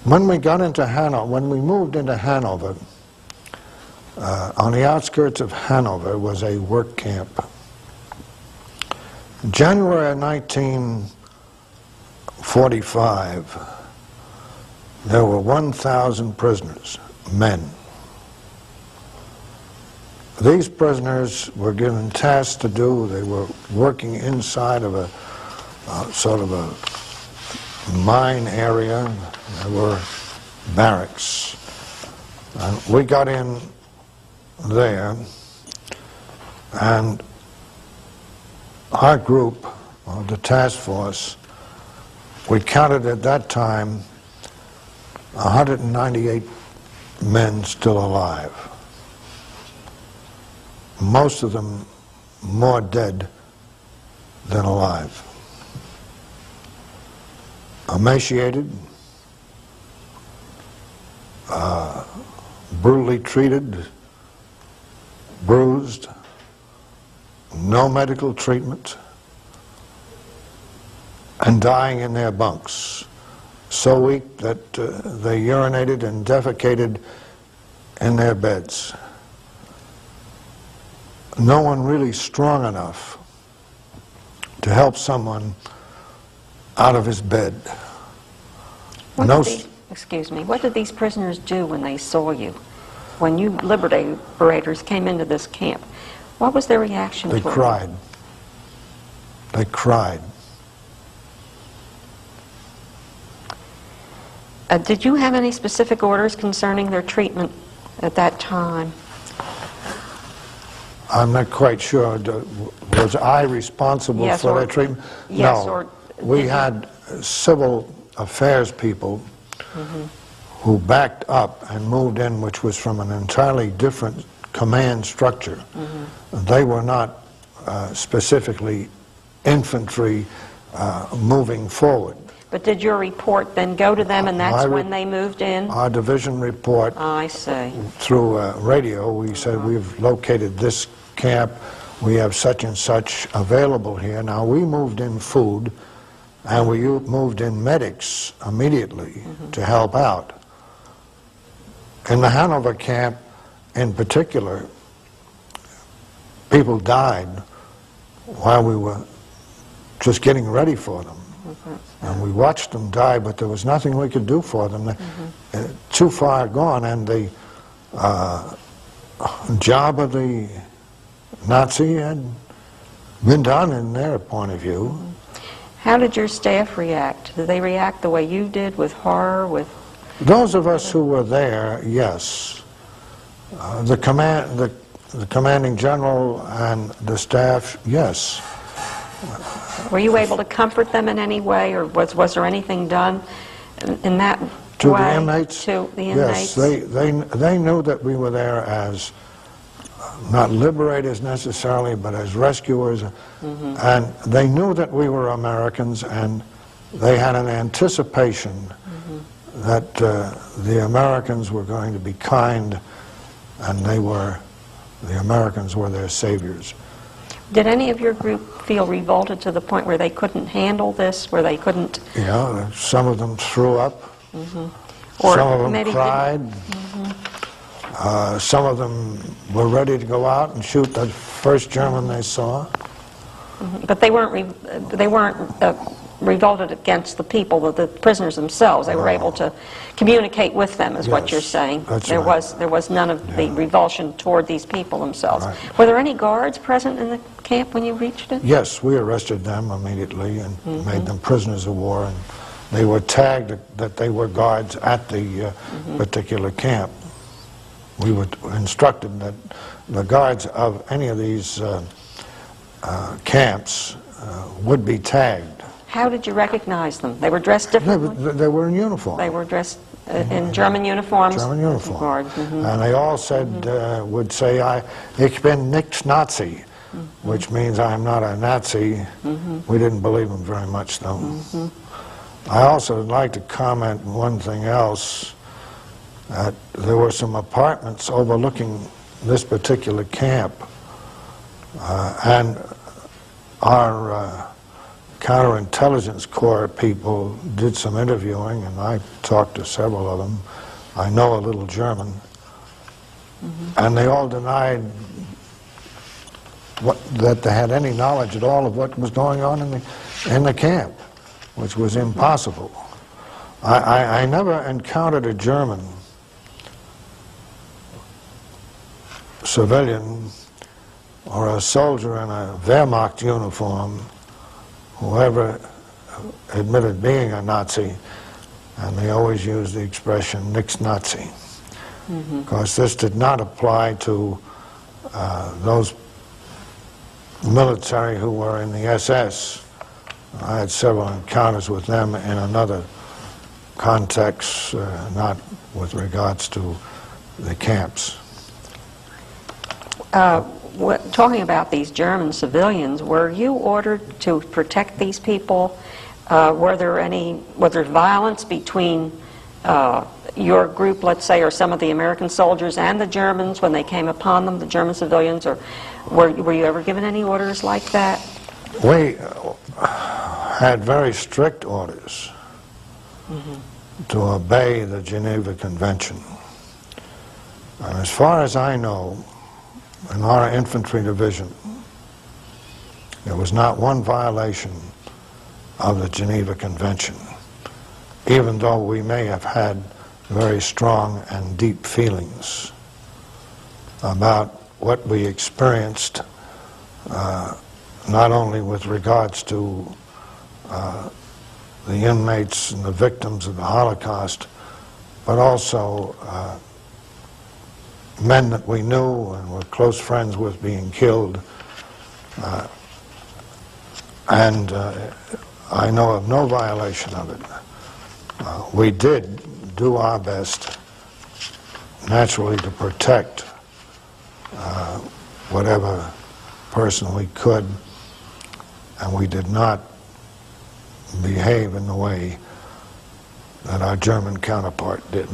When we got into Hanover, when we moved into Hanover, on the outskirts of Hanover was a work camp. In January of 1945, there were 1,000 prisoners, men. These prisoners were given tasks to do. They were working inside of a sort of a mine area. There were barracks. And we got in there, and our group, the task force, we counted at that time 198 men still alive. Most of them more dead than alive. Emaciated, brutally treated, bruised, no medical treatment, and dying in their bunks, so weak that they urinated and defecated in their beds. No one really strong enough to help someone out of his bed. Excuse me, what did these prisoners do when they saw you? When you liberators came into this camp, what was their reaction to it? They cried. They cried. Did you have any specific orders concerning their treatment at that time? I'm not quite sure. Was I responsible for their treatment? Yes, no. We had civil affairs people who backed up and moved in, which was from an entirely different command structure. They were not specifically infantry moving forward. But did your report then go to them, and that's when they moved in? Our division report, I see. Through radio, we said we've located this camp, we have such and such available here. Now, we moved in food, and we moved in medics immediately to help out. In the Hanover camp, in particular, people died while we were just getting ready for them. And we watched them die, but there was nothing we could do for them. Too far gone, and the job of the Nazi had been done in their point of view. How did your staff react? Did they react the way you did, with horror, with... Those of us who were there, yes. The commanding general and the staff, yes. Were you able to comfort them in any way, or was there anything done in that way? To the inmates? To the inmates? Yes, they knew that we were there as not liberators necessarily, but as rescuers, and they knew that we were Americans, and they had an anticipation that the Americans were going to be kind, and the Americans were their saviors. Did any of your group feel revolted to the point where they couldn't handle this, where they couldn't... Yeah, some of them threw up, or some of them maybe cried, some of them were ready to go out and shoot the first German they saw. But they weren't revolted against the people, the prisoners themselves. They were able to communicate with them, is what you're saying. There was none of the revulsion toward these people themselves. Right. Were there any guards present in the camp when you reached it? Yes, we arrested them immediately and made them prisoners of war, and they were tagged that they were guards at the particular camp. We were instructed that the guards of any of these camps would be tagged. How did you recognize them? They were dressed differently? They were in uniform. They were dressed in German uniforms? German uniform. Guards. And they all said, would say, Ich bin nicht Nazi, which means I'm not a Nazi. We didn't believe them very much, though. I also would like to comment one thing else. There were some apartments overlooking this particular camp, and our counterintelligence corps people did some interviewing, and I talked to several of them. I know a little German, and they all denied that they had any knowledge at all of what was going on in the camp, which was impossible. I never encountered a German civilian or a soldier in a Wehrmacht uniform who ever admitted being a Nazi, and they always use the expression "nix Nazi," because this did not apply to those military who were in the SS. I had several encounters with them in another context, not with regards to the camps. Talking about these German civilians, were you ordered to protect these people? Was there violence between your group, let's say, or some of the American soldiers and the Germans when they came upon them, the German civilians, or were you ever given any orders like that? We had very strict orders to obey the Geneva Convention. And as far as I know, in our infantry division, there was not one violation of the Geneva Convention, even though we may have had very strong and deep feelings about what we experienced, not only with regards to the inmates and the victims of the Holocaust, but also men that we knew and were close friends with being killed. And I know of no violation of it. We did do our best, naturally, to protect whatever person we could, and we did not behave in the way that our German counterpart did.